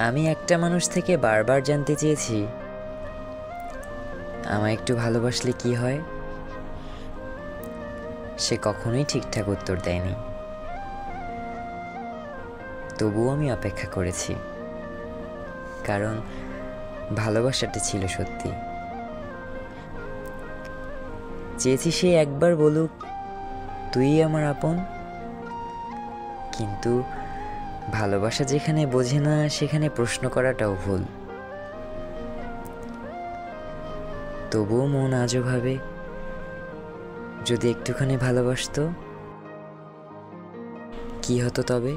আমি একটা মানুষ থেকে বারবার জানতে চেয়েছি আমায় একটু ভালোবাসলে কি হয়। সে কখনোই ঠিকঠাক উত্তর দেয়নি। তবুও আমি অপেক্ষা করেছি, কারণ ভালোবাসাটা ছিল সত্যি। চেয়েছি সে একবার বলুক তুই আমার আপন, কিন্তু ভালোবাসা যেখানে বোঝে না সেখানে প্রশ্ন করাটাও ভুল। তবুও মন আজও ভাবে, যদি একটুখানি ভালোবাসতো কি হতো তবে।